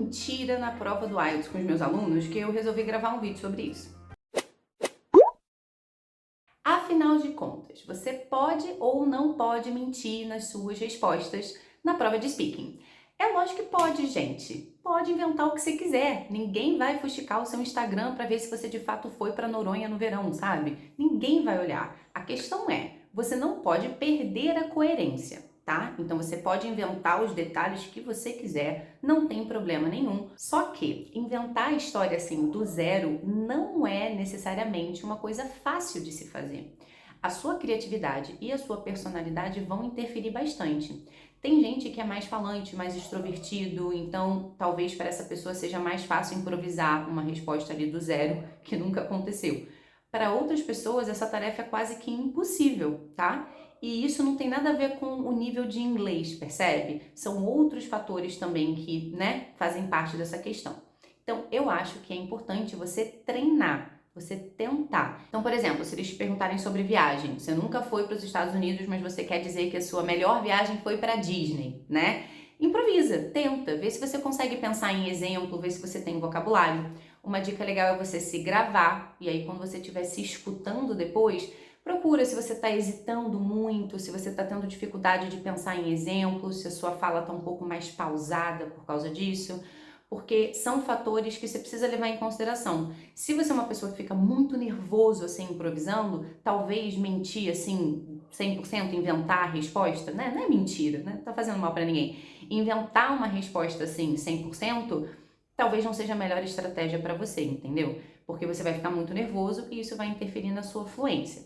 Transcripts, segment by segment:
mentira na prova do IELTS com os meus alunos que eu resolvi gravar um vídeo sobre isso. Afinal de contas, você pode ou não pode mentir nas suas respostas na prova de speaking? É lógico que pode, gente. Pode inventar o que você quiser. Ninguém vai fuxicar o seu Instagram para ver se você de fato foi para Noronha no verão, sabe? Ninguém vai olhar. A questão é, você não pode perder a coerência, tá? Então você pode inventar os detalhes que você quiser, não tem problema nenhum. Só que inventar a história assim do zero não é necessariamente uma coisa fácil de se fazer. A sua criatividade e a sua personalidade vão interferir bastante. Tem gente que é mais falante, mais extrovertido, então talvez para essa pessoa seja mais fácil improvisar uma resposta ali do zero, que nunca aconteceu. Para outras pessoas, essa tarefa é quase que impossível, tá? E isso não tem nada a ver com o nível de inglês, percebe? São outros fatores também que, fazem parte dessa questão. Então, eu acho que é importante você treinar, você tentar. Então, por exemplo, se eles te perguntarem sobre viagem, você nunca foi para os Estados Unidos, mas você quer dizer que a sua melhor viagem foi para Disney, né? Improvisa, tenta, vê se você consegue pensar em exemplo, vê se você tem vocabulário. Uma dica legal é você se gravar, e aí quando você estiver se escutando depois, procura se você está hesitando muito, se você está tendo dificuldade de pensar em exemplos, se a sua fala está um pouco mais pausada por causa disso, porque são fatores que você precisa levar em consideração. Se você é uma pessoa que fica muito nervoso assim improvisando, talvez mentir assim 100%, inventar a resposta, né? Não é mentira, né? Não tá fazendo mal para ninguém. Inventar uma resposta assim 100%, talvez não seja a melhor estratégia para você, entendeu? Porque você vai ficar muito nervoso e isso vai interferir na sua fluência.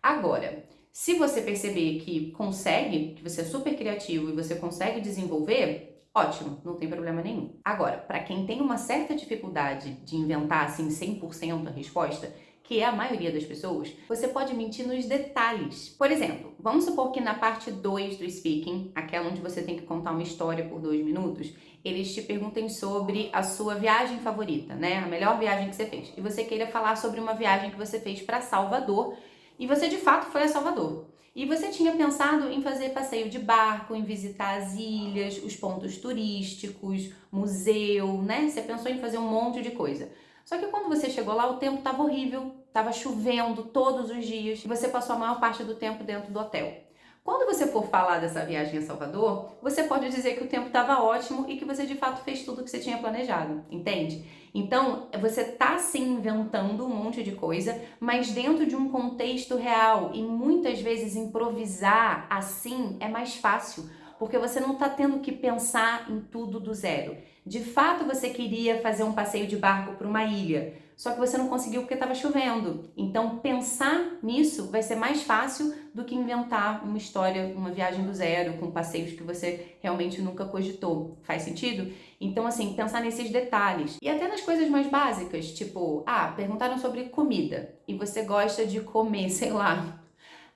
Agora, se você perceber que consegue, que você é super criativo e você consegue desenvolver, ótimo, não tem problema nenhum. Agora, para quem tem uma certa dificuldade de inventar assim 100% a resposta, que é a maioria das pessoas, você pode mentir nos detalhes. Por exemplo, vamos supor que na parte 2 do speaking, aquela onde você tem que contar uma história por 2 minutos, eles te perguntem sobre a sua viagem favorita, né? A melhor viagem que você fez. E você queira falar sobre uma viagem que você fez para Salvador e você de fato foi a Salvador. E você tinha pensado em fazer passeio de barco, em visitar as ilhas, os pontos turísticos, museu, né? Você pensou em fazer um monte de coisa. Só que quando você chegou lá, o tempo estava horrível, estava chovendo todos os dias e você passou a maior parte do tempo dentro do hotel. Quando você for falar dessa viagem a Salvador, você pode dizer que o tempo estava ótimo e que você de fato fez tudo o que você tinha planejado, entende? Então, você tá sim inventando um monte de coisa, mas dentro de um contexto real, e muitas vezes improvisar assim é mais fácil, porque você não tá tendo que pensar em tudo do zero. De fato, você queria fazer um passeio de barco para uma ilha, só que você não conseguiu porque estava chovendo. Então, pensar nisso vai ser mais fácil do que inventar uma história, uma viagem do zero, com passeios que você realmente nunca cogitou. Faz sentido? Então, assim, pensar nesses detalhes. E até nas coisas mais básicas, tipo, perguntaram sobre comida e você gosta de comer, sei lá,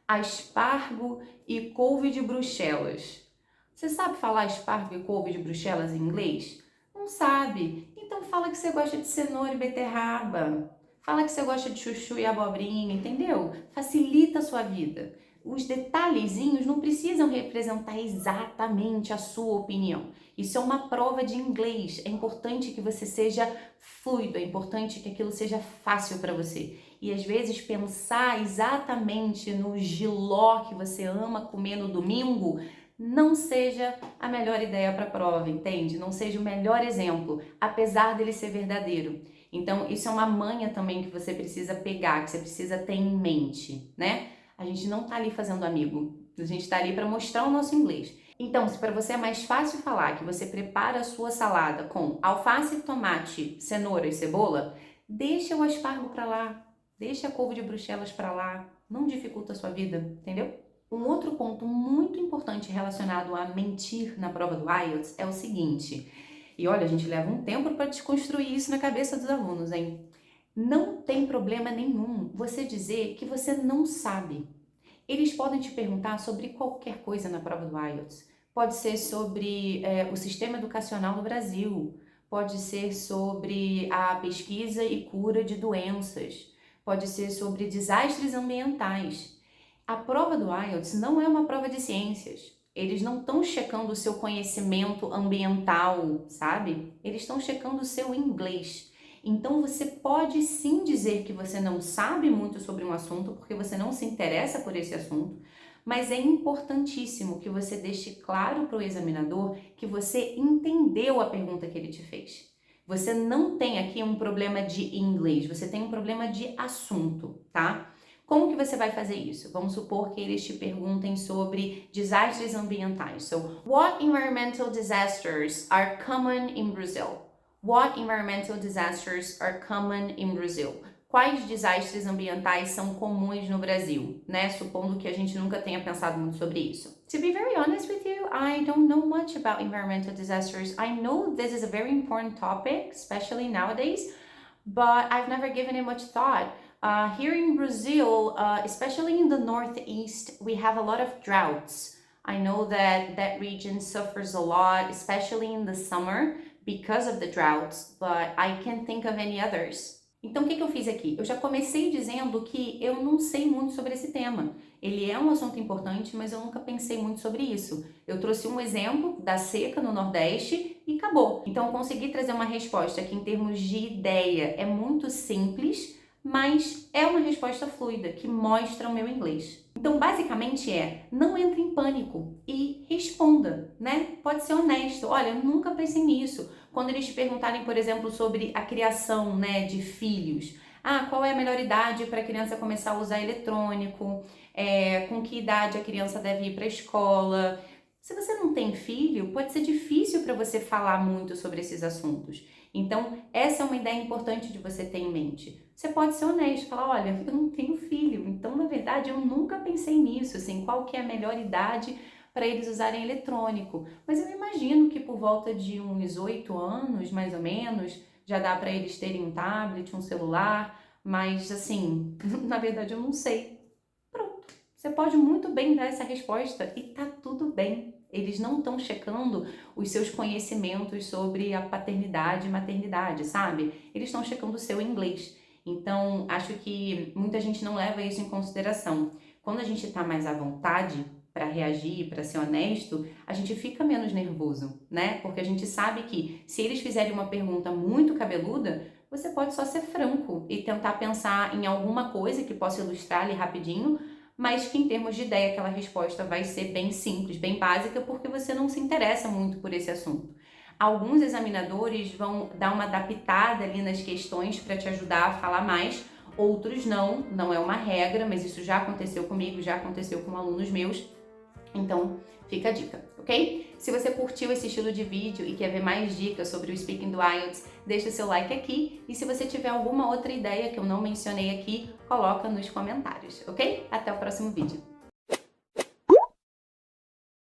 aspargo e couve de Bruxelas. Você sabe falar aspargo e couve de Bruxelas em inglês? Não sabe? Então fala que você gosta de cenoura e beterraba. Fala que você gosta de chuchu e abobrinha, entendeu? Facilita a sua vida. Os detalhezinhos não precisam representar exatamente a sua opinião. Isso é uma prova de inglês. É importante que você seja fluido, é importante que aquilo seja fácil para você. E às vezes pensar exatamente no jiló que você ama comer no domingo não seja a melhor ideia para a prova, entende? Não seja o melhor exemplo, apesar dele ser verdadeiro. Então, isso é uma manha também que você precisa pegar, que você precisa ter em mente, né? A gente não tá ali fazendo amigo, a gente tá ali para mostrar o nosso inglês. Então, se para você é mais fácil falar que você prepara a sua salada com alface, tomate, cenoura e cebola, deixa o aspargo para lá, deixa a couve de Bruxelas para lá, não dificulta a sua vida, entendeu? Um outro ponto muito importante relacionado a mentir na prova do IELTS é o seguinte, e olha, a gente leva um tempo para desconstruir isso na cabeça dos alunos, hein? Não tem problema nenhum você dizer que você não sabe. Eles podem te perguntar sobre qualquer coisa na prova do IELTS. Pode ser sobre o sistema educacional no Brasil, pode ser sobre a pesquisa e cura de doenças, pode ser sobre desastres ambientais. A prova do IELTS não é uma prova de ciências. Eles não estão checando o seu conhecimento ambiental, sabe? Eles estão checando o seu inglês. Então você pode sim dizer que você não sabe muito sobre um assunto porque você não se interessa por esse assunto, mas é importantíssimo que você deixe claro para o examinador que você entendeu a pergunta que ele te fez. Você não tem aqui um problema de inglês, você tem um problema de assunto, tá? Como que você vai fazer isso? Vamos supor que eles te perguntem sobre desastres ambientais. So, what environmental disasters are common in Brazil? What environmental disasters are common in Brazil? Quais desastres ambientais são comuns no Brasil, né? Supondo que a gente nunca tenha pensado muito sobre isso. To be very honest with you, I don't know much about environmental disasters. I know this is a very important topic, especially nowadays, but I've never given it much thought. Here in Brazil, especially in the Northeast, we have a lot of droughts. I know that that region suffers a lot, especially in the summer, because of the droughts, but I can't think of any others. Então, o que eu fiz aqui? Eu já comecei dizendo que eu não sei muito sobre esse tema. Ele é um assunto importante, mas eu nunca pensei muito sobre isso. Eu trouxe um exemplo da seca no Nordeste e acabou. Então, eu consegui trazer uma resposta que, em termos de ideia, é muito simples, mas é uma resposta fluida, que mostra o meu inglês. Então, basicamente não entre em pânico e responda, né? Pode ser honesto. Olha, eu nunca pensei nisso. Quando eles te perguntarem, por exemplo, sobre a criação, né, de filhos. Qual é a melhor idade para a criança começar a usar eletrônico? Com que idade a criança deve ir para a escola? Se você não tem filho, pode ser difícil para você falar muito sobre esses assuntos. Então, essa é uma ideia importante de você ter em mente. Você pode ser honesto, falar, olha, eu não tenho filho, então, na verdade, eu nunca pensei nisso, assim, qual que é a melhor idade para eles usarem eletrônico. Mas eu imagino que por volta de uns 8 anos, mais ou menos, já dá para eles terem um tablet, um celular, mas, assim, na verdade, eu não sei. Pronto, você pode muito bem dar essa resposta e tá tudo bem. Eles não estão checando os seus conhecimentos sobre a paternidade e maternidade, sabe? Eles estão checando o seu inglês. Então, acho que muita gente não leva isso em consideração. Quando a gente está mais à vontade para reagir, para ser honesto, a gente fica menos nervoso, né? Porque a gente sabe que se eles fizerem uma pergunta muito cabeluda, você pode só ser franco e tentar pensar em alguma coisa que possa ilustrar ali rapidinho, mas que em termos de ideia aquela resposta vai ser bem simples, bem básica, porque você não se interessa muito por esse assunto. Alguns examinadores vão dar uma adaptada ali nas questões para te ajudar a falar mais, outros não é uma regra, mas isso já aconteceu comigo, já aconteceu com alunos meus, então fica a dica, ok? Se você curtiu esse estilo de vídeo e quer ver mais dicas sobre o Speaking do IELTS, deixa o seu like aqui e se você tiver alguma outra ideia que eu não mencionei aqui, coloca nos comentários, ok? Até o próximo vídeo.